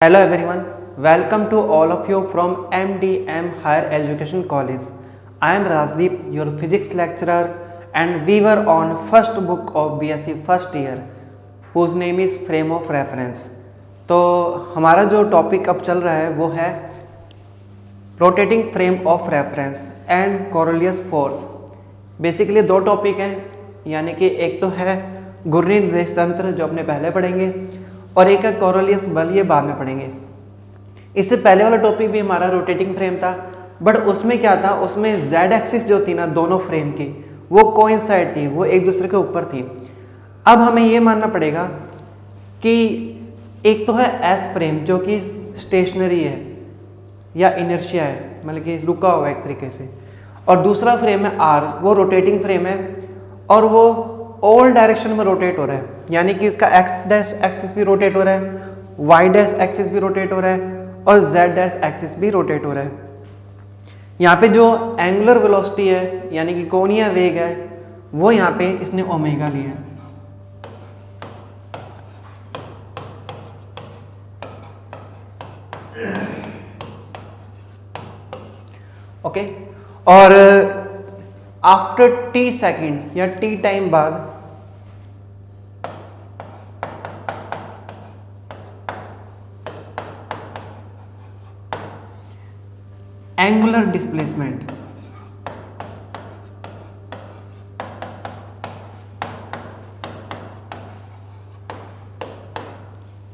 Hello everyone, welcome to all of you from MDM Higher Education College. I am Rajdeep, your physics lecturer, and we were on first book of BSc first year, whose name is Frame of Reference. तो हमारा जो topic अब चल रहा है वो है rotating frame of reference and Coriolis force. Basically दो टॉपिक हैं, यानी कि एक तो है घूर्णी निर्देश तंत्र जो अपने पहले पढ़ेंगे, और एक है कोरोलियस बल, ये बाद में पढ़ेंगे। इससे पहले वाला टॉपिक भी हमारा रोटेटिंग फ्रेम था, बट उसमें क्या था, उसमें जेड एक्सिस जो थी ना दोनों फ्रेम की, वो कोइंसाइड थी, वो एक दूसरे के ऊपर थी। अब हमें ये मानना पड़ेगा कि एक तो है एस फ्रेम जो कि स्टेशनरी है या इनर्शिया है, मतलब कि रुका हुआ है एक तरीके से, और दूसरा फ्रेम है आर, वो रोटेटिंग फ्रेम है और वो ऑल डायरेक्शन में रोटेट हो रहा है, यानी कि इसका एक्स डैश एक्सिस भी रोटेट हो रहा है, वाई डैश एक्सिस भी रोटेट हो रहा है और जेड डैश एक्सिस भी रोटेट हो रहा है। यहाँ पे जो एंगुलर वेलोसिटी है यानी कि कोणीय वेग है, वो यहाँ पे इसने ओमेगा लिया है। ओके, और आफ्टर टी सेकेंड या टी टाइम बाद एंगुलर डिस्प्लेसमेंट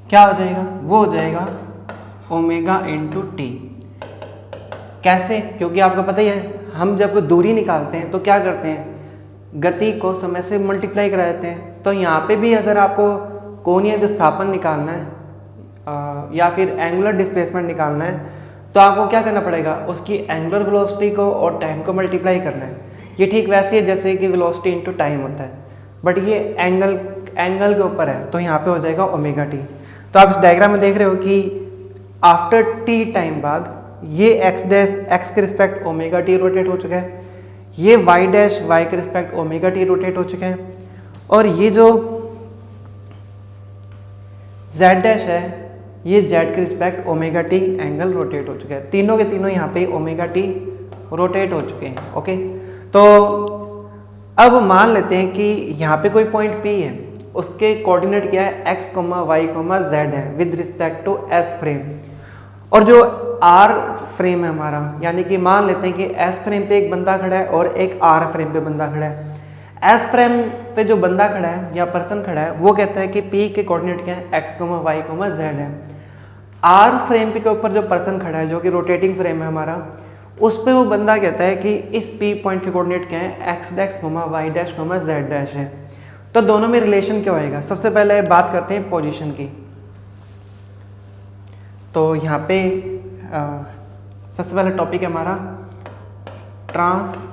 क्या हो जाएगा, वो हो जाएगा ओमेगा इंटू टी। कैसे? क्योंकि आपको पता ही है, हम जब दूरी निकालते हैं तो क्या करते हैं, गति को समय से मल्टीप्लाई करा देते हैं। तो यहाँ पे भी अगर आपको कोणीय विस्थापन निकालना है या फिर एंगुलर डिस्प्लेसमेंट निकालना है, तो आपको क्या करना पड़ेगा, उसकी एंगुलर वेलोसिटी को और टाइम को मल्टीप्लाई करना है। ये ठीक वैसे है जैसे कि वेलोसिटी इंटू टाइम होता है, बट ये एंगल के ऊपर है, तो यहाँ पे हो जाएगा ओमेगा टी। तो आप इस डायग्राम में देख रहे हो कि आफ्टर टी टाइम बाद ये एक्स डैश एक्स के रिस्पेक्ट ओमेगा टी रोटेट हो चुका है, ये वाई डैश वाई के रिस्पेक्ट ओमेगा टी रोटेट हो चुके हैं, और ये जो जेड डैश है ये जेड के respect omega T angle rotate हो चुका है। तीनों के तीनों यहाँ पे ओमेगा टी रोटेट हो चुके हैं। ओके, तो अब मान लेते हैं कि यहाँ पे कोई पॉइंट पी है, उसके कोऑर्डिनेट क्या है, x comma y comma z है with respect to S frame, और जो आर फ्रेम है हमारा, यानी कि मान लेते हैं कि एस फ्रेम पे एक बंदा खड़ा है और एक आर फ्रेम पे बंदा खड़ा है। एस फ्रेम पे जो बंदा खड़ा है या पर्सन खड़ा है वो कहता है कि पी के कोऑर्डिनेट क्या है, x comma y comma z है। आर फ्रेम पे के ऊपर जो पर्सन खड़ा है जो कि रोटेटिंग फ्रेम है हमारा, उस पे वो बंदा कहता है कि इस पी पॉइंट के कोऑर्डिनेट क्या है, x dash comma y dash comma z dash है। तो दोनों में रिलेशन क्या होएगा, सबसे पहले बात करते हैं पोजीशन की। तो यहाँ पे सबसे पहला टॉपिक है हमारा ट्रांसफॉर्मेशन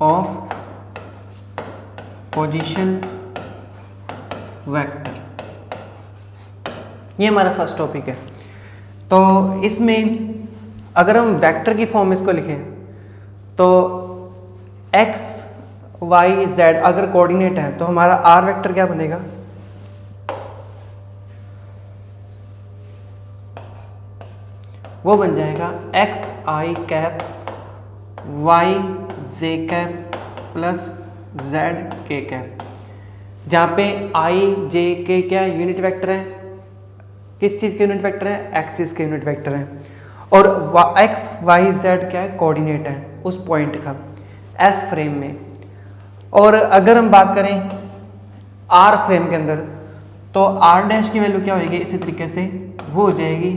ऑफ पोजीशन वेक्टर, ये हमारा फर्स्ट टॉपिक है। तो इसमें अगर हम वेक्टर की फॉर्म इसको लिखें तो x y z अगर कोऑर्डिनेट है तो हमारा r वेक्टर क्या बनेगा, वो बन जाएगा x i cap y j cap plus z k cap, जहाँ पे i j k क्या यूनिट वेक्टर है, किस चीज़ के यूनिट वेक्टर है, एक्सिस के यूनिट वेक्टर है, और x y z क्या है, कोऑर्डिनेट है उस पॉइंट का एस फ्रेम में। और अगर हम बात करें आर फ्रेम के अंदर, तो आर डैश की वैल्यू क्या होगी, इसी तरीके से वो हो जाएगी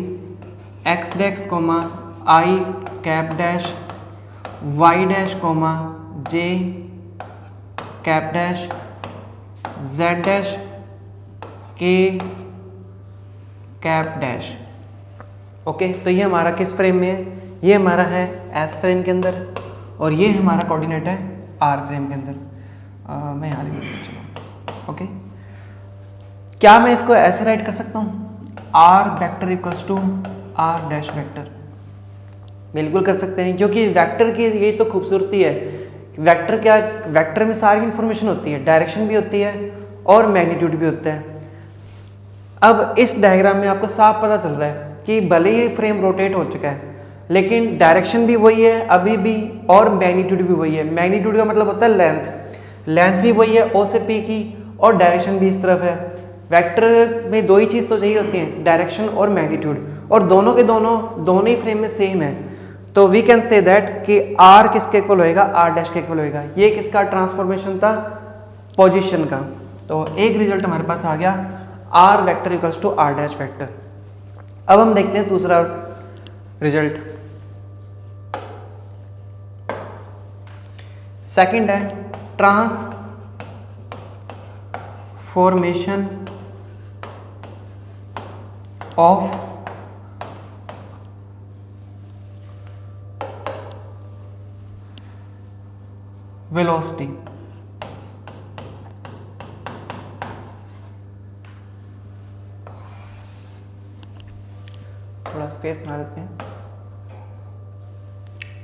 x dash comma i cap dash y dash comma j cap dash z dash k cap dash. Okay, तो ये हमारा किस फ्रेम में है, ये हमारा है एस फ्रेम के अंदर, और ये हमारा कोऑर्डिनेट है आर फ्रेम के अंदर। मैं यहाँ लिख, ओके, क्या मैं इसको ऐसे राइट कर सकता हूँ, r vector equals to r dash vector, बिल्कुल कर सकते हैं, क्योंकि वेक्टर की यही तो खूबसूरती है वेक्टर क्या, वेक्टर में सारी इंफॉर्मेशन होती है, डायरेक्शन भी होती है और मैग्नीट्यूड भी होता है। अब इस डायग्राम में आपको साफ पता चल रहा है कि भले ही फ्रेम रोटेट हो चुका है लेकिन डायरेक्शन भी वही है अभी भी और मैग्नीट्यूड भी वही है। मैग्नीट्यूड का मतलब होता है लेंथ, लेंथ भी वही है ओ से पी की और डायरेक्शन भी इस तरफ है। वेक्टर में दो ही चीज़ तो चाहिए होती है, डायरेक्शन और मैग्नीट्यूड, और दोनों के दोनों ही फ्रेम में सेम है। तो वी कैन से दैट कि आर किसके इक्वल होएगा, आर डैश के इक्वल होएगा। ये किसका ट्रांसफॉर्मेशन था, पोजीशन का। तो एक रिजल्ट हमारे पास आ गया, r vector equals to r dash vector. अब हम देखते हैं दूसरा रिजल्ट। सेकंड है ट्रांसफॉर्मेशन ऑफ वेलोसिटी। थोड़ा स्पेस बना देते हैं।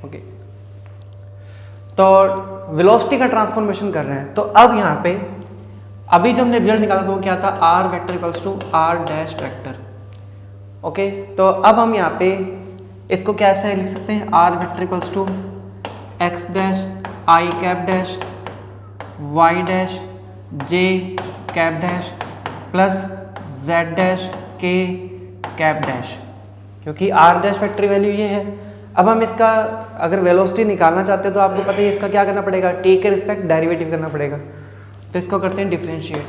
ओके, तो वेलोसिटी का ट्रांसफॉर्मेशन कर रहे हैं। तो अब यहाँ पे अभी जब हमने रिजल्ट निकाला तो वो क्या था, r vector equals to r dash vector. Okay, तो अब हम यहाँ पे इसको कैसे लिख सकते हैं, r vector equals to x dash i cap dash y dash j cap dash plus z dash k cap dash, क्योंकि आर डैश वेक्टर वैल्यू ये है। अब हम इसका अगर वेलोसिटी निकालना चाहते हैं तो आपको पता है इसका क्या करना पड़ेगा, टी के रिस्पेक्ट डेरिवेटिव करना पड़ेगा। तो इसको करते हैं differentiate.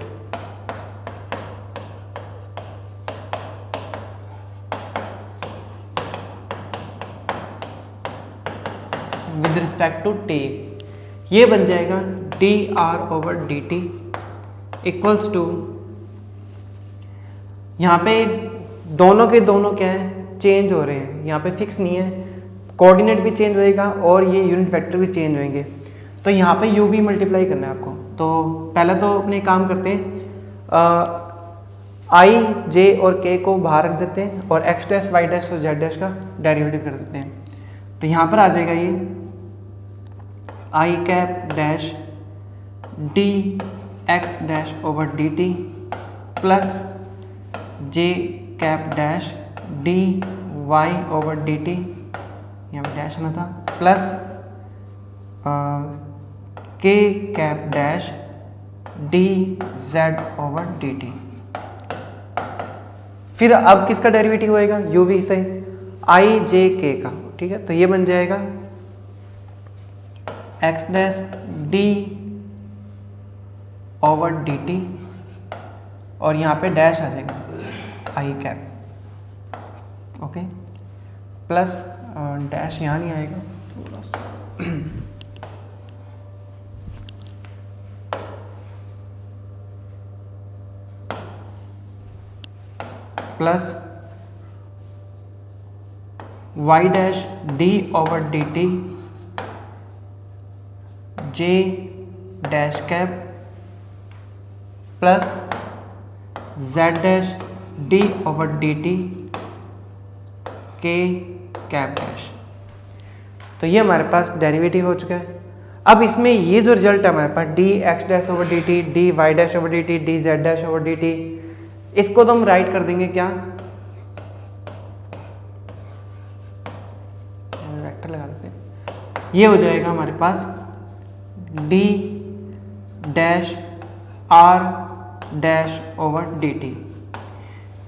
With respect to t, ये बन जाएगा d r over d t equals to, यहाँ पे दोनों के दोनों क्या है, चेंज हो रहे हैं, यहाँ पे फिक्स नहीं है, कोऑर्डिनेट भी चेंज होएगा और ये यूनिट वेक्टर भी चेंज होंगे। तो यहाँ पे यू भी मल्टीप्लाई करना है आपको। तो पहले तो अपने काम करते हैं, आई जे और के को बाहर रख देते हैं और एक्स डैश वाई डैश और जेड डैश का डेरिवेटिव कर देते हैं। तो यहाँ पर आ जाएगा ये i cap dash d x dash over d t plus j cap dash d y over d t, यहाँ पे डैश ना था, plus k cap dash d z over d t. फिर अब किसका डेरिवेटिव होएगा, यू वी से आई जे के का, ठीक है। तो ये बन जाएगा x dash d over d t और यहाँ पे डैश आ जाएगा i cap, okay, plus dash यहाँ नहीं आएगा, थोड़ा सा plus y dash d over d t j dash cap plus z dash d over d t k cap dash. तो ये हमारे पास डेरिवेटिव हो चुका है। अब इसमें ये जो रिजल्ट है हमारे पास d x dash over d t, d y dash over d t, d z dash over d t, इसको तो हम राइट कर देंगे क्या, वेक्टर लगा देते हैं। ये हो जाएगा हमारे पास d dash r dash over d t.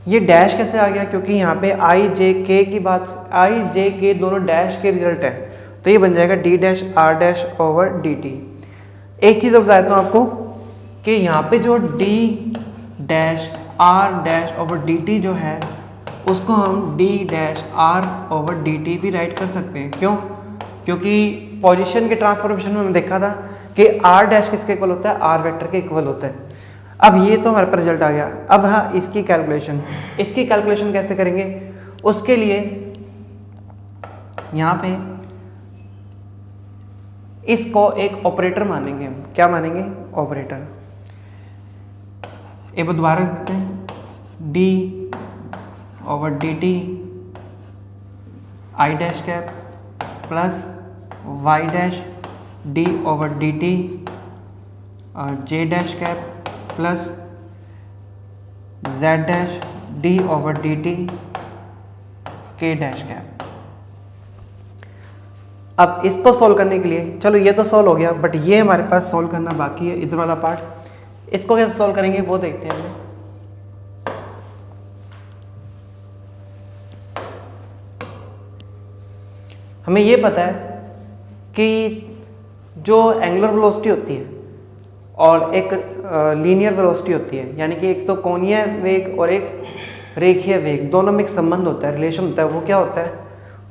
ये डैश कैसे आ गया, क्योंकि यहाँ पे आई जे के की बात, आई जे के दोनों डैश के रिजल्ट है। तो ये बन जाएगा d dash r dash over d t. एक चीज़ बता देता हूँ आपको कि यहाँ पे जो d dash r dash over d t जो है उसको हम d dash r over d t भी राइट कर सकते हैं। क्यों, क्योंकि पोजीशन के ट्रांसफॉर्मेशन में हमने देखा था कि आर डैश किसके इक्वल होता है, आर वेक्टर के इक्वल होता है। अब ये तो हमारे पास रिजल्ट आ गया। अब हाँ, इसकी कैलकुलेशन कैसे करेंगे, उसके लिए यहाँ पे इसको एक ऑपरेटर मानेंगे हम। क्या मानेंगे, ऑपरेटर। एक बार दोबारा देते हैं, d over d t i dash cap plus y dash d over d t j dash cap plus z dash d over d t k dash cap. अब इसको सॉल्व करने के लिए, चलो ये तो सॉल्व हो गया, बट ये हमारे पास सॉल्व करना बाकी है, इधर वाला पार्ट। इसको कैसे सॉल्व करेंगे वो देखते हैं हमें। हमें ये पता है कि जो एंगुलर वेलोसिटी होती है और एक लीनियर वेलोसिटी होती है, यानी कि एक तो कोणीय वेग और एक रेखीय वेग, दोनों में एक संबंध होता है, रिलेशन होता है। वो क्या होता है?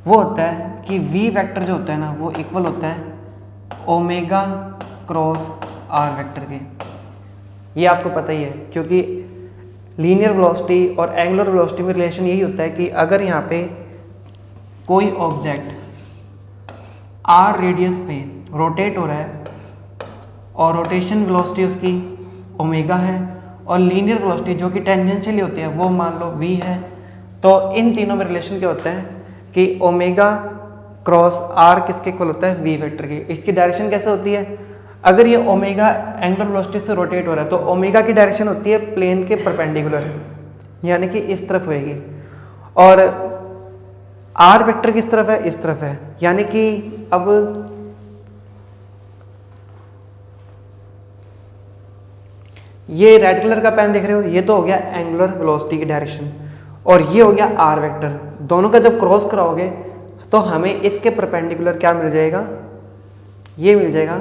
वो होता है कि v वेक्टर जो होता है ना, वो इक्वल होता है ओमेगा क्रॉस r वेक्टर के। ये आपको पता ही है, क्योंकि लीनियर वेलोसिटी और एंगुलर वेलोसिटी में रिलेशन यही होता है कि अगर यहाँ पे कोई ऑब्जेक्ट r रेडियस पे रोटेट हो रहा है और रोटेशन वेलोसिटी उसकी ओमेगा है, और लीनियर वेलोसिटी जो कि टेंजेंशियली होती है वो मान लो v है, तो इन तीनों में रिलेशन क्या होता है कि ओमेगा क्रॉस r किसके इक्वल होता है? v वेक्टर के। इसकी डायरेक्शन कैसे होती है? अगर ये ओमेगा एंगुलर वेलोसिटी से रोटेट हो रहा है तो ओमेगा की डायरेक्शन होती है प्लेन के परपेंडिकुलर, यानी कि इस तरफ होएगी, और r वेक्टर किस तरफ है? इस तरफ है। यानी कि अब ये रेड कलर का पेन देख रहे हो, ये तो हो गया एंगुलर वेलोसिटी की डायरेक्शन, और ये हो गया r वेक्टर। दोनों का जब क्रॉस कराओगे तो हमें इसके परपेंडिकुलर क्या मिल जाएगा? ये मिल जाएगा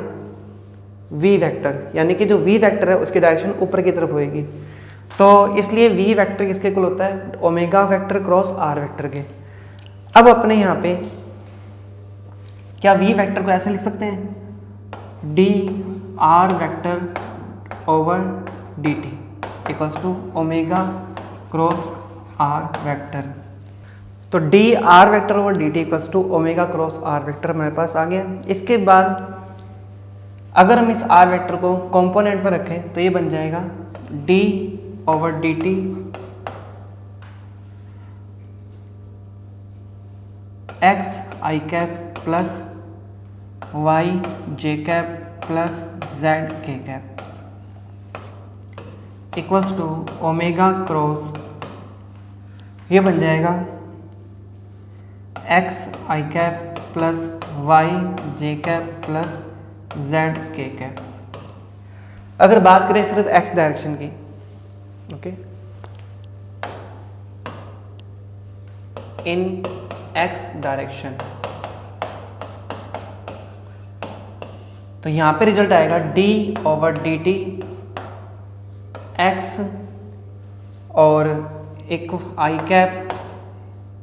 v वेक्टर, यानी कि जो v वेक्टर है उसकी डायरेक्शन ऊपर की तरफ होएगी। तो इसलिए v वेक्टर किसके इक्वल होता है? Omega vector cross r vector के। अब अपने यहाँ पे क्या v वेक्टर को ऐसे लिख सकते हैं? d r vector over d t equals to omega cross r vector. तो d r vector over d t equals to omega cross r vector हमारे पास आ गया। इसके बाद अगर हम इस आर वेक्टर को कंपोनेंट पर रखें तो ये बन जाएगा d over d t x i cap plus y j cap plus z k cap equals to omega cross, ये बन जाएगा x i cap plus y j cap plus z k cap. अगर बात करें सिर्फ एक्स डायरेक्शन की, okay, in x direction, तो यहां पे रिजल्ट आएगा d over d t x और एक i cap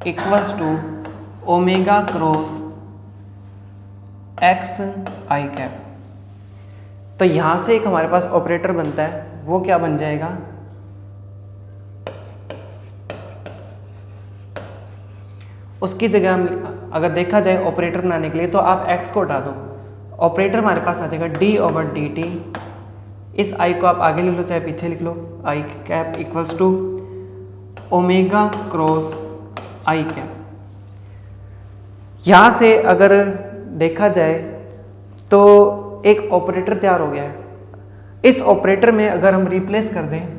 equals to omega cross x i cap. तो यहां से एक हमारे पास ऑपरेटर बनता है, वो क्या बन जाएगा? उसकी जगह हम अगर देखा जाए ऑपरेटर बनाने के लिए तो आप x को हटा दो, ऑपरेटर हमारे पास आ जाएगा d ओवर डी टी। इस i को आप आगे लिख लो चाहे पीछे लिख लो, i cap equals to omega cross i cap. यहाँ से अगर देखा जाए तो एक ऑपरेटर तैयार हो गया है। इस ऑपरेटर में अगर हम रिप्लेस कर दें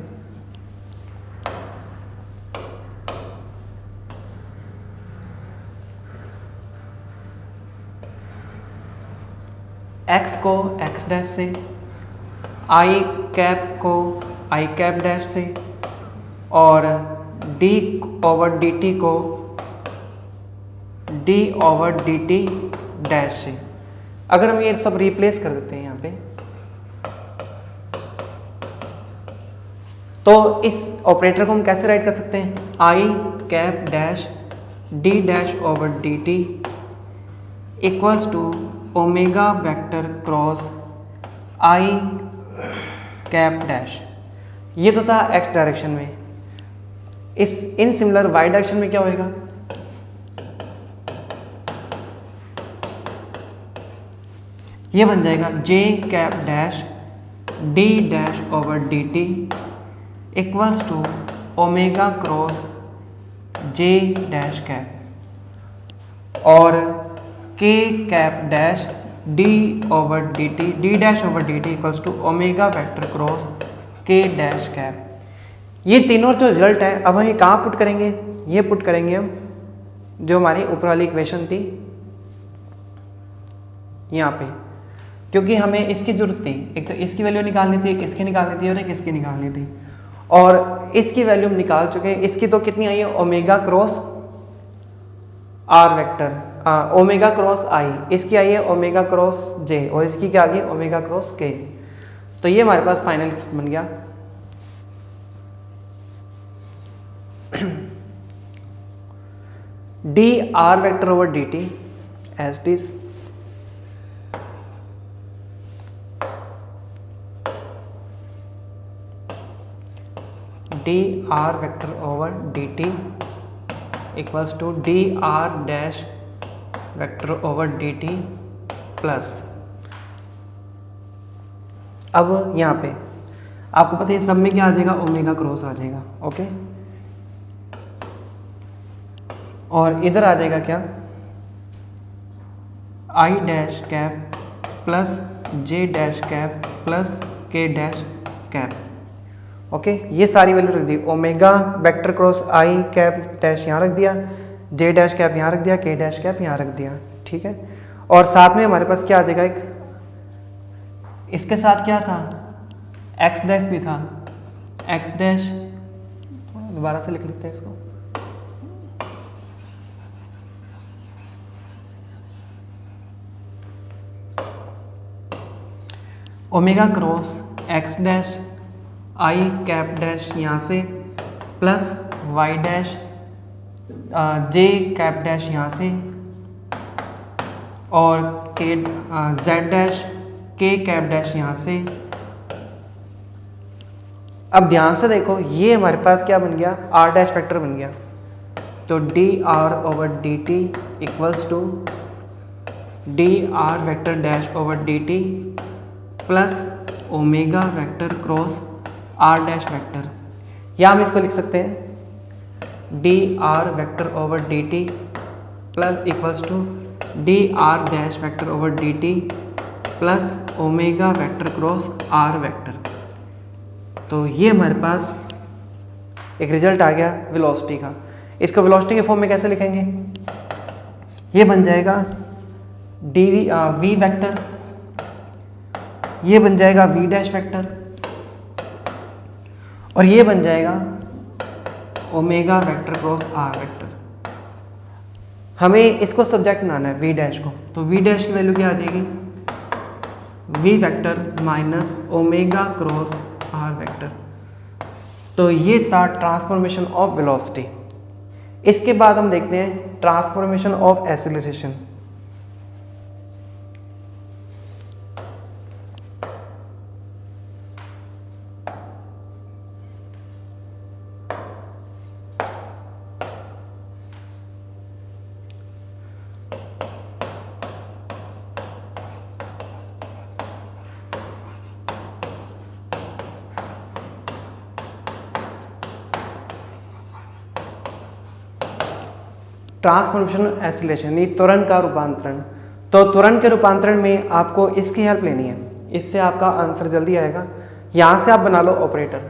x को x डैश से, आई कैप को आई कैप डैश से, और d ओवर डी टी को d over d t dash से। अगर हम ये सब रिप्लेस कर देते हैं यहाँ पे, तो इस ऑपरेटर को हम कैसे राइट कर सकते हैं? I cap dash d dash over d t equals to omega vector cross i cap dash. ये तो था एक्स डायरेक्शन में। इस इन सिमिलर वाई डायरेक्शन में क्या होएगा? ये बन जाएगा j cap dash d dash over d t equals to omega cross j dash cap, और k cap dash d over d t, d dash over d t equals to omega vector cross k dash cap. ये तीनों जो result है अब हम ये कहाँ put करेंगे, ये पुट करेंगे हम जो हमारी ऊपर वाली इक्वेशन थी यहाँ पे, क्योंकि हमें इसकी जरूरत थी। एक तो इसकी वैल्यू निकालनी थी, एक इसकी निकालनी थी और एक इसकी निकालनी थी, और इसकी वैल्यू हम निकाल चुके हैं। इसकी तो कितनी आई है, omega cross r vector, omega cross i, इसकी आई है ओमेगा क्रॉस जे, और इसकी क्या आ गई, ओमेगा क्रॉस के। तो ये हमारे पास फाइनल बन गया। D r vector over d t as it is d r vector over d t equals to d r dash vector over d t plus, अब यहाँ पे आपको पता है सब में क्या आ जाएगा, ओमेगा क्रॉस आ जाएगा, ओके। और इधर आ जाएगा क्या, आई डैश कैप प्लस जे डैश कैप प्लस के डैश कैप, ओके। ये सारी वैल्यू रख दी, omega vector cross i cap dash यहाँ रख दिया, जे डैश कैप यहाँ रख दिया, के डैश कैप यहाँ रख दिया, ठीक है। और साथ में हमारे पास क्या आ जाएगा, एक इसके साथ क्या था, एक्स डैश भी था, एक्स डैश, दोबारा से लिख लेते हैं इसको, omega cross x dash i cap dash यहाँ से plus y dash j cap dash यहाँ से, और के Z dash k cap dash यहाँ से। अब ध्यान से देखो, ये हमारे पास क्या बन गया, आर डैश फैक्टर बन गया। तो d r over d t equals to d r vector dash over d t plus omega vector cross r dash vector, या हम इसको लिख सकते हैं d r vector over d t plus equals to d r dash vector over d t plus omega vector cross r vector. तो ये हमारे पास एक रिजल्ट आ गया वेलोसिटी का। इसको वेलोसिटी के फॉर्म में कैसे लिखेंगे, ये बन जाएगा डी वी वेक्टर, ये बन जाएगा वी डैश वेक्टर, और ये बन जाएगा omega vector cross r vector. हमें इसको सब्जेक्ट बनाना है वी डैश को, तो वी डैश की वैल्यू क्या आ जाएगी, v vector minus omega cross r vector. तो ये था ट्रांसफॉर्मेशन ऑफ वेलोसिटी। इसके बाद हम देखते हैं transformation of acceleration. Transformation acceleration ये त्वरण का रूपांतरण। तो त्वरण के रूपांतरण में आपको इसकी हेल्प लेनी है, इससे आपका आंसर जल्दी आएगा। यहां से आप बना लो ऑपरेटर,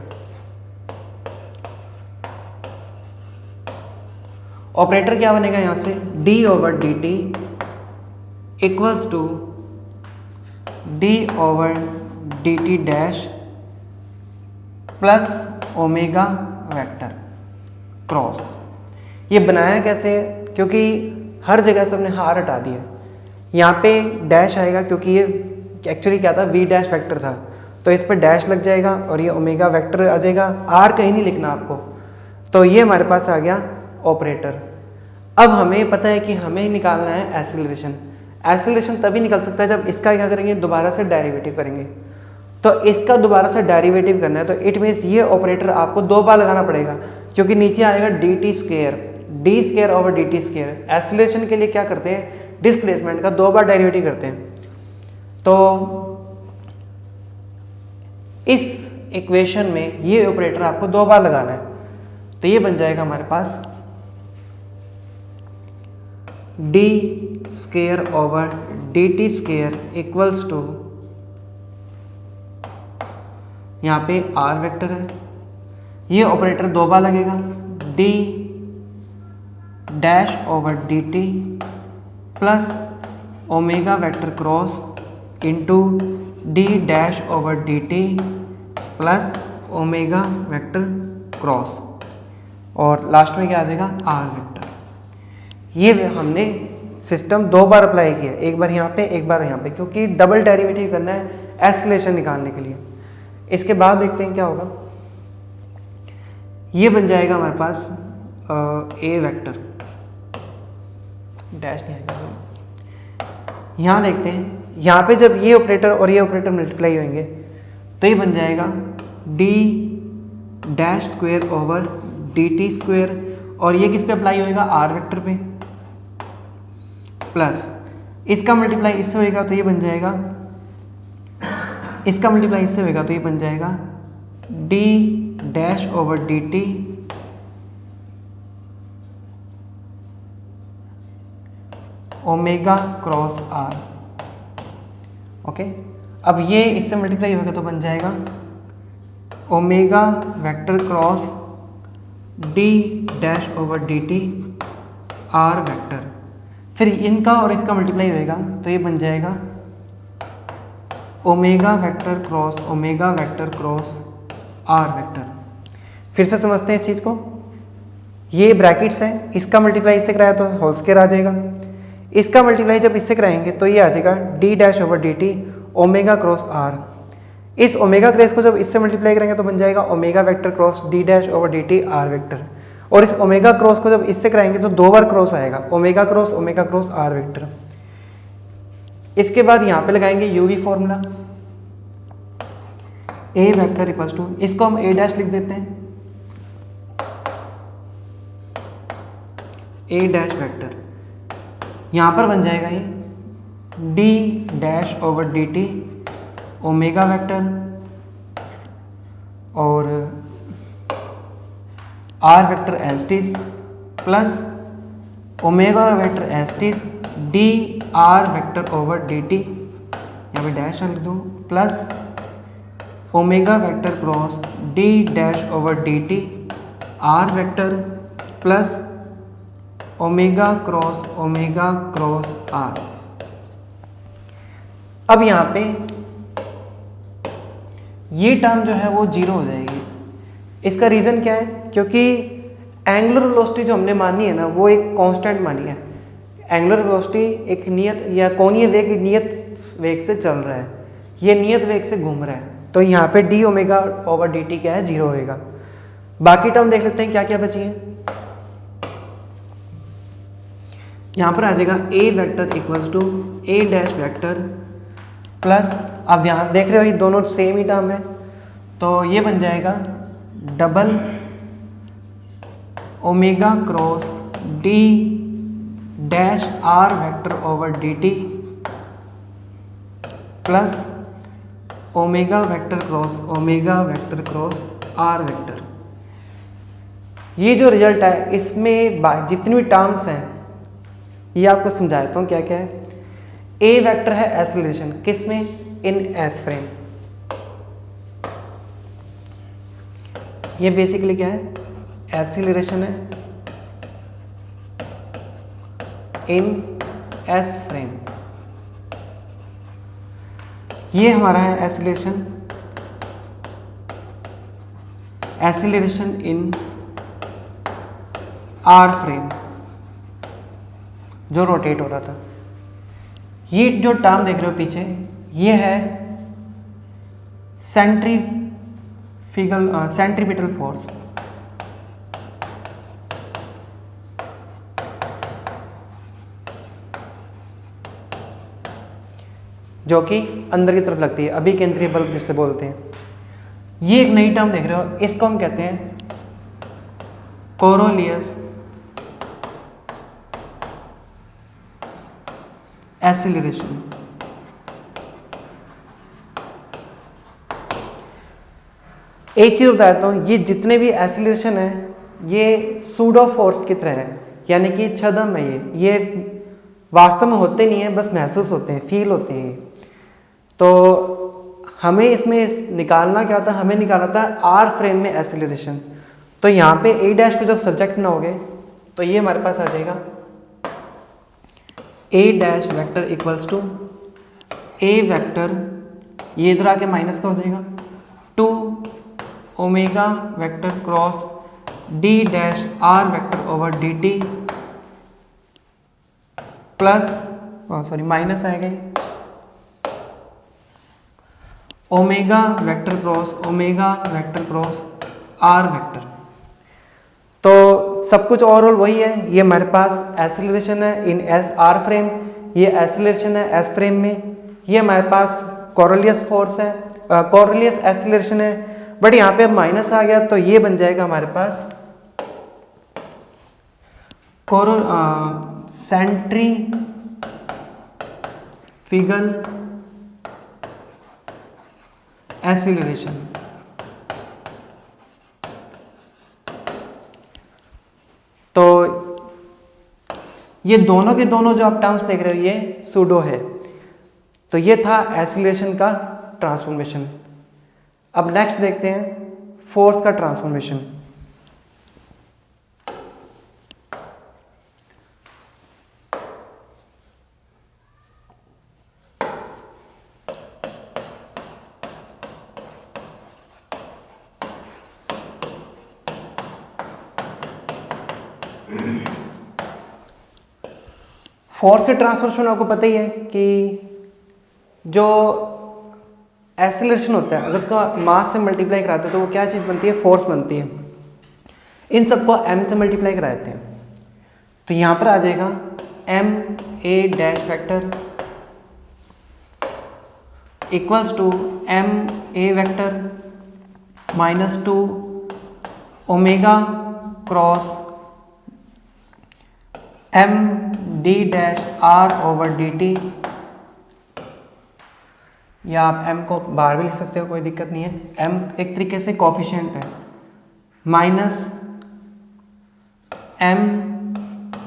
ऑपरेटर क्या बनेगा यहां से, d over d t equals to d over d t dash plus omega vector cross. ये बनाया कैसे, क्योंकि हर जगह से हमने हार हटा दिया, यहाँ पे डैश आएगा क्योंकि ये एक्चुअली क्या था, वी डैश वेक्टर था, तो इस पर डैश लग जाएगा और ये ओमेगा वेक्टर आ जाएगा, आर कहीं नहीं लिखना आपको। तो ये हमारे पास आ गया ऑपरेटर। अब हमें पता है कि हमें निकालना है एक्सीलरेशन। एक्सीलरेशन तभी निकल सकता है जब इसका क्या करेंगे, दोबारा से डेरिवेटिव करेंगे। तो इसका दोबारा से डेरिवेटिव करना है, तो इट मीन्स ये ऑपरेटर आपको दो बार लगाना पड़ेगा, क्योंकि नीचे आएगा D T square, D square over d T square. Acceleration के लिए क्या करते हैं, डिस्प्लेसमेंट का दो बार डेरिवेटिव करते हैं। तो इस इक्वेशन में ये ऑपरेटर आपको दो बार लगाना है, तो ये बन जाएगा हमारे पास d square over d t square equals to, यहाँ पे आर वेक्टर है, ये ऑपरेटर दो बार लगेगा, D dash over d t plus omega vector cross into D dash over d t plus omega vector cross, और लास्ट में क्या आ जाएगा आर वेक्टर। ये हमने सिस्टम दो बार अप्लाई किया, एक बार यहाँ पे एक बार यहाँ पे, क्योंकि डबल डेरिवेटिव करना है एक्सीलरेशन निकालने के लिए। इसके बाद देखते हैं क्या होगा। ये बन जाएगा हमारे पास ए वेक्टर, डैश नहीं आएगा। यहाँ देखते हैं, यहाँ पे जब ये ऑपरेटर और ये ऑपरेटर मल्टीप्लाई होंगे तो ये बन जाएगा d dash square over d t square, और ये किस पे अप्लाई होएगा आर वेक्टर पे, प्लस इसका मल्टीप्लाई इससे होएगा तो ये बन जाएगा, इसका मल्टीप्लाई इससे होएगा तो ये बन जाएगा d dash over d t omega cross r. Okay, अब ये इससे मल्टीप्लाई होगा तो बन जाएगा omega vector cross d dash over d t r vector. फिर इनका और इसका मल्टीप्लाई होएगा तो ये बन जाएगा omega vector cross r vector. फिर से समझते हैं इस चीज़ को। ये ब्रैकेट्स हैं, इसका मल्टीप्लाई इससे कराया तो होल स्क्वायर आ जाएगा, इसका मल्टीप्लाई जब इससे कराएंगे तो ये आ जाएगा d dash over d t omega cross r. इस ओमेगा क्रॉस को जब इससे मल्टीप्लाई करेंगे तो बन जाएगा omega vector cross d dash over d t r vector, और इस ओमेगा क्रॉस को जब इससे कराएंगे तो दो बार क्रॉस आएगा, ओमेगा क्रॉस आर वेक्टर। इसके बाद यहाँ पे लगाएंगे UV formula, a vector equals to, इसको हम ए डैश लिख देते हैं, ए डैश वेक्टर, यहाँ पर बन जाएगा ये d dash over d t omega vector और आर वेक्टर एज टीज प्लस ओमेगा वेक्टर एज टीज d r vector over d t, यहाँ पे डैश लिख दूँ, plus omega vector cross d dash over d t r vector plus omega cross r. अब यहाँ पे ये टर्म जो है वो जीरो हो जाएगी। इसका रीज़न क्या है, क्योंकि एंगुलर वेलोसिटी जो हमने मानी है ना वो एक कांस्टेंट मानी है। एंगुलर वेलोसिटी एक नियत या कोणीय वेग नियत वेग से चल रहा है, ये नियत वेग से घूम रहा है, तो यहाँ पे D omega over d T क्या है जीरो होएगा। बाकी टर्म देख लेते हैं क्या क्या बची है। यहाँ पर आ जाएगा a vector equals to a dash vector plus, अब ध्यान देख रहे हो ये दोनों सेम ही टर्म है, तो ये बन जाएगा double omega cross d dash r vector over d t plus omega vector cross r vector. ये जो रिजल्ट है इसमें जितनी भी टर्म्स हैं ये आपको समझाता हूँ क्या क्या है। ए वेक्टर है एक्सीलरेशन, किस में, इन एस फ्रेम। ये बेसिकली क्या है, एक्सीलरेशन है इन एस फ्रेम। ये हमारा है एक्सीलरेशन इन आर फ्रेम जो रोटेट हो रहा था। ये जो टर्म देख रहे हो पीछे ये है सेंट्रीपिटल फोर्स, जो कि अंदर की तरफ लगती है, अभी केंद्रीय बल जिससे बोलते हैं। ये एक नई टर्म देख रहे हो, इसको हम कहते हैं कोरोलियस एक्सीलरेशन। एक चीज बताता हूँ, ये जितने भी एक्सीलरेशन है ये सूडो फोर्स की तरह है, यानी कि छद्म है। ये वास्तव में होते नहीं है, बस महसूस होते हैं, फील होते हैं। तो हमें इसमें निकालना क्या था, हमें निकालना था आर फ्रेम में एसिलरेशन। तो यहाँ पे ए डैश को जब सब्जेक्ट बनाओगे तो ये हमारे पास आ जाएगा a dash vector equals to a vector, ये इधर आके माइनस का हो जाएगा 2 omega vector cross d dash r vector over d t plus minus आएगा omega vector cross r vector. तो सब कुछ ओवरऑल वही है। ये हमारे पास एसिलरेशन है इन एस आर फ्रेम, ये एसिलरेशन है एस फ्रेम में, ये हमारे पास कोरोलियस फोर्स है, कोरोलियस एसिलरेशन है। बट यहाँ पे अब माइनस आ गया तो ये बन जाएगा हमारे पास सेंट्रीफ्यूगल एसिलरेशन। तो ये दोनों के दोनों जो आप टर्म्स देख रहे हो ये सूडो है। तो ये था एसिलरेशन का ट्रांसफॉर्मेशन। अब नेक्स्ट देखते हैं फोर्स का ट्रांसफॉर्मेशन। फोर्स के ट्रांसफॉर्मेशन आपको पता ही है कि जो एसिलरेशन होता है अगर उसका मास से मल्टीप्लाई कराते हैं तो वो क्या चीज़ बनती है, फोर्स बनती है। इन सबको m से मल्टीप्लाई कराते हैं तो यहाँ पर आ जाएगा m a dash factor equals to m a vector minus 2 omega cross m d dash r over d t, या आप m को बाहर भी लिख सकते हो, कोई दिक्कत नहीं है। m एक तरीके से कोफिशिएंट है, minus m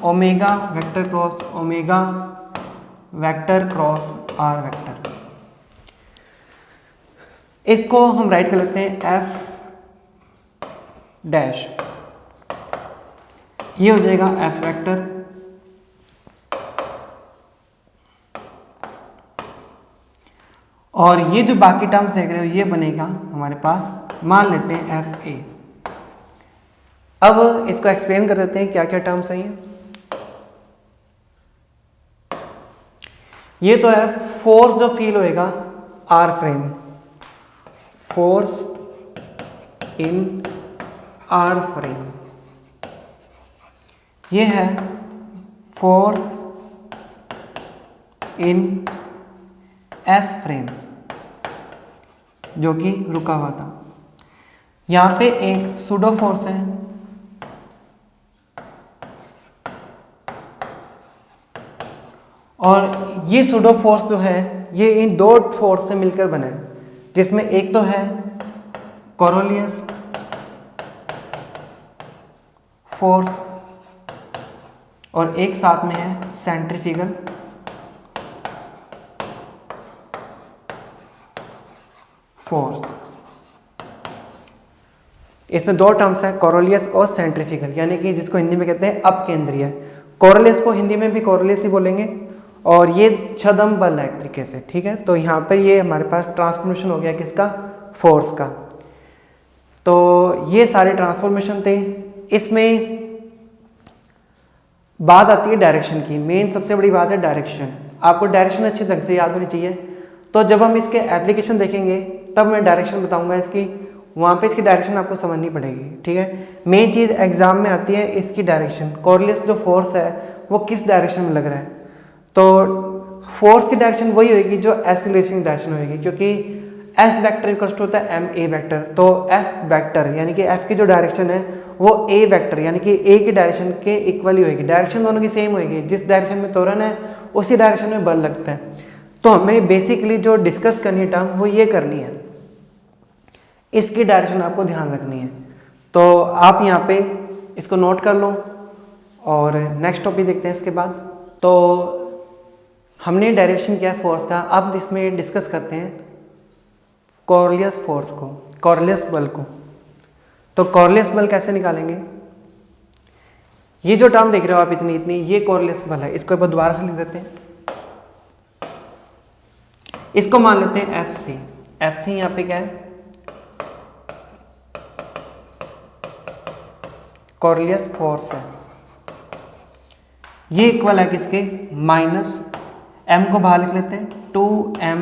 omega vector cross omega vector cross r vector. इसको हम राइट कर लेते हैं f डैश, ये हो जाएगा f वेक्टर और ये जो बाकी टर्म्स देख रहे हो ये बनेगा हमारे पास, मान लेते हैं एफ ए। अब इसको एक्सप्लेन कर देते हैं क्या क्या टर्म्स हैं ये तो है फोर्स जो फील होएगा r frame, force in r frame. ये है फोर्स इन एस फ्रेम जो कि रुका हुआ था। यहां पे एक सूडो फोर्स है और ये सूडो फोर्स जो है ये इन दो फोर्स से मिलकर बना है, जिसमें एक तो है कोरोलियस फोर्स और एक साथ में है सेंट्रीफ्यूगल फोर्स। इसमें दो टर्म्स हैं कोरोलियस और सेंट्रीफ्यूगल, यानी कि जिसको हिंदी में कहते हैं अपकेंद्रीय। कोरोलियस को हिंदी में भी कोरोलियस ही बोलेंगे और ये छदम बल है एक तरीके से, ठीक है। तो यहाँ पर ये हमारे पास ट्रांसफॉर्मेशन हो गया किसका, फोर्स का। तो ये सारे ट्रांसफॉर्मेशन थे। इसमें बात आती है डायरेक्शन की, मेन सबसे बड़ी बात है डायरेक्शन। आपको डायरेक्शन अच्छे ढंग से याद होनी चाहिए। तो जब हम इसके एप्लीकेशन देखेंगे तब मैं डायरेक्शन बताऊंगा इसकी, वहाँ पे इसकी डायरेक्शन आपको समझनी पड़ेगी, ठीक है। मेन चीज़ एग्जाम में आती है इसकी डायरेक्शन, कोरोलियस जो फोर्स है वो किस डायरेक्शन में लग रहा है। तो फोर्स की डायरेक्शन वही होगी जो एसिलेशन की डायरेक्शन होगी, क्योंकि एफ वेक्टर इक्वल टू होता है एम ए वेक्टर। तो एफ वेक्टर यानी कि एफ की जो डायरेक्शन है वो ए वेक्टर यानी कि ए की डायरेक्शन के इक्वल ही होगी। डायरेक्शन दोनों की सेम होगी, जिस डायरेक्शन में त्वरण है उसी डायरेक्शन में बल लगता है। तो हमें बेसिकली जो डिस्कस करनी है टर्म वो ये करनी है, इसकी डायरेक्शन आपको ध्यान रखनी है। तो आप यहाँ पे इसको नोट कर लो और नेक्स्ट टॉपिक देखते हैं इसके बाद। तो हमने डेरिवेशन किया फोर्स का, अब इसमें डिस्कस करते हैं कॉर्लियस फोर्स को, कॉर्लियस बल को। तो कॉर्लियस बल कैसे निकालेंगे? ये जो टर्म देख रहे हो आप इतनी इतनी, ये कॉर्लियस बल है। इसको एक बार दोबारा से लिख देते हैं, इसको मान लेते हैं एफ सी। एफ सी यहाँ पे क्या है? कॉर्लियस फोर्स है। ये इक्वल है किसके? माइनस एम को बाहर लिख लेते हैं, 2m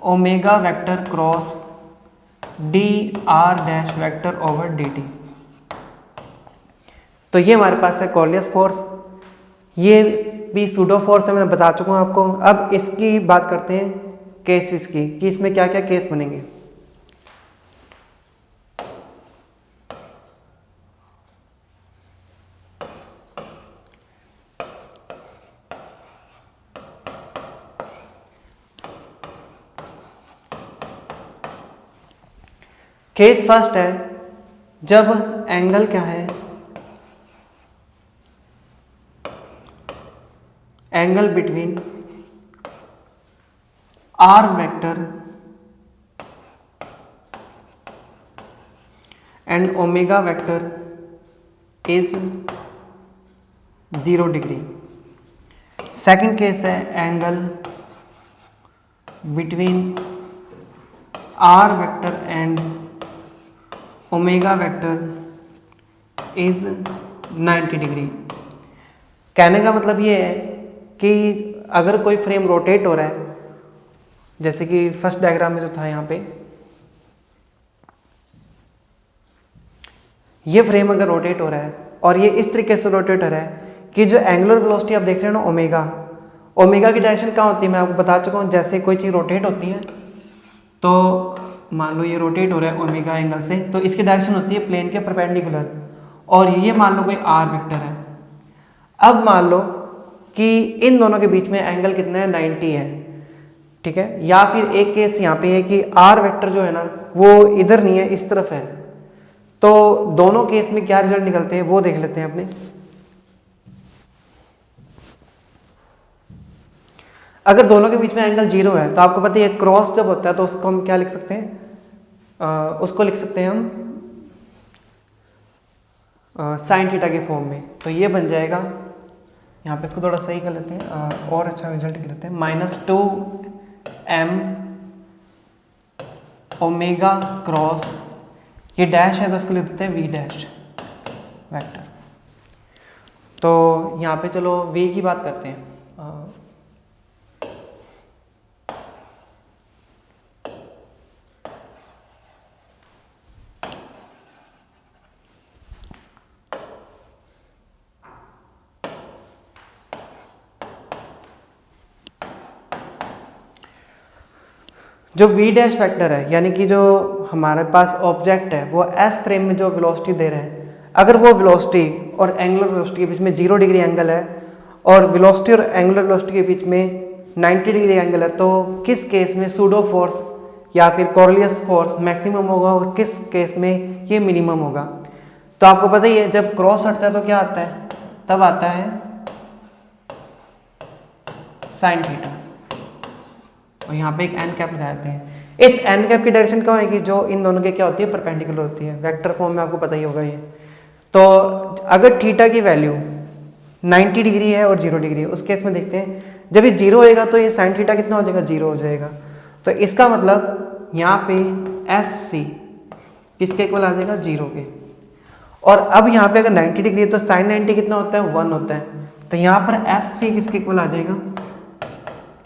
omega vector cross D r dash vector over d T. तो ये हमारे पास है कॉर्लियस फोर्स। ये भी सूडो फोर्स है, मैं बता चुका हूँ आपको। अब इसकी बात करते हैं केसेस की, कि इसमें क्या क्या केस बनेंगे। केस फर्स्ट है जब एंगल क्या है? Angle between r vector and omega vector is 0 degree. Second case है angle between r vector and omega vector is 90 degree. कहने का मतलब ये है कि अगर कोई फ्रेम रोटेट हो रहा है, जैसे कि फर्स्ट डायग्राम में जो था यहाँ पे, ये फ्रेम अगर रोटेट हो रहा है और ये इस तरीके से रोटेट हो रहा है कि जो एंगुलर वेलोसिटी आप देख रहे हो ना ओमेगा, ओमेगा की डायरेक्शन कहाँ होती है? मैं आपको बता चुका हूँ। जैसे कोई चीज़ रोटेट होती है तो मान लो ये रोटेट हो रहा है ओमेगा एंगल से, तो इसकी डायरेक्शन होती है प्लेन के परपेंडिकुलर, और ये मान लो कोई आर वेक्टर है। अब मान लो कि इन दोनों के बीच में एंगल कितना है? 90 है, ठीक है। या फिर एक केस यहाँ पे है कि आर वेक्टर जो है ना वो इधर नहीं है, इस तरफ है। तो दोनों केस में क्या रिजल्ट निकलते हैं वो देख लेते हैं अपने। अगर दोनों के बीच में एंगल 0 है तो आपको पता है क्रॉस जब होता है तो उसको हम क्या लिख सकते हैं? उसको लिख सकते हैं हम साइन थीटा के फॉर्म में। तो ये बन जाएगा, यहाँ पे इसको थोड़ा सही कर लेते हैं और अच्छा रिजल्ट लिख लेते हैं, -2m ओमेगा क्रॉस, ये डैश है तो इसको लिख देते हैं v डैश वेक्टर। तो यहाँ पे चलो v की बात करते हैं। जो v डैश वेक्टर है, यानी कि जो हमारे पास ऑब्जेक्ट है वो s फ्रेम में जो वेलोसिटी दे रहा है, अगर वो वेलोसिटी और एंगुलर वेलोसिटी के बीच में 0 डिग्री एंगल है और वेलोसिटी और एंगुलर वेलोसिटी के बीच में 90 डिग्री एंगल है, तो किस केस में सूडो फोर्स या फिर कॉर्लियस फोर्स मैक्सिमम होगा और किस केस में ये मिनिमम होगा? तो आपको पता ही है जब क्रॉस हटता है तो क्या आता है? तब आता है साइन थीटा, और यहाँ पे एक एन कैप लगा देते हैं। इस एन कैप की डायरेक्शन क्या होगी? जो इन दोनों के क्या होती है? परपेंडिकुलर होती है। वेक्टर फॉर्म में आपको पता ही होगा ये। तो अगर थीटा की वैल्यू 90 डिग्री है और 0 डिग्री है, उस केस में देखते हैं जब ये 0 होएगा तो ये साइन थीटा कितना हो जाएगा? 0 हो जाएगा। तो इसका मतलब यहाँ पे एफ सी किसके इक्वल आ जाएगा? 0 के। और अब यहाँ पे अगर 90 डिग्री है तो साइन 90 कितना होता है? 1 होता है। तो यहाँ पर एफ सी किसके इक्वल आ जाएगा?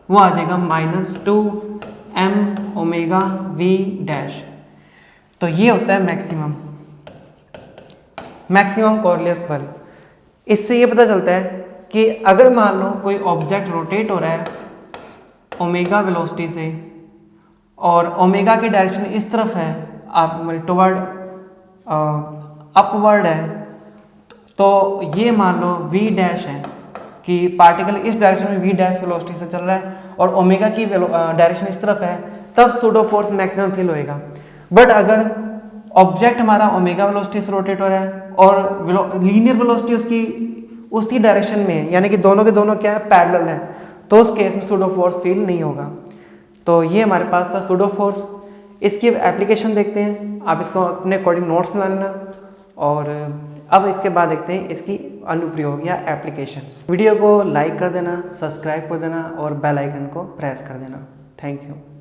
वो आ जाएगा -2m ओमेगा v डैश। तो ये होता है मैक्सिमम कॉर्लियस बल। इससे ये पता चलता है कि अगर मान लो कोई ऑब्जेक्ट रोटेट हो रहा है ओमेगा वेलोसिटी से और ओमेगा की डायरेक्शन इस तरफ है, आप टुवर्ड अपवर्ड है, तो ये मान लो v डैश है कि पार्टिकल इस डायरेक्शन में v डैश वेलोसिटी से चल रहा है और ओमेगा की डायरेक्शन इस तरफ है, तब सूडो फोर्स मैक्सिमम फील होएगा। बट अगर ऑब्जेक्ट हमारा ओमेगा वेलोसिटी से रोटेट हो रहा है और लीनियर वेलोसिटी उसकी उसी डायरेक्शन में है, यानी कि दोनों के दोनों क्या है? पैरेलल है, तो उस केस में सूडो फोर्स फील नहीं होगा। तो ये हमारे पास था सूडो फोर्स। इसकी एप्लीकेशन देखते हैं, आप इसको अपने अकॉर्डिंग नोट्स बना लेना। और अब इसके बाद देखते हैं इसकी अनुप्रयोग या एप्लीकेशंस। वीडियो को लाइक कर देना, सब्सक्राइब कर देना और बेल आइकन को प्रेस कर देना। Thank you.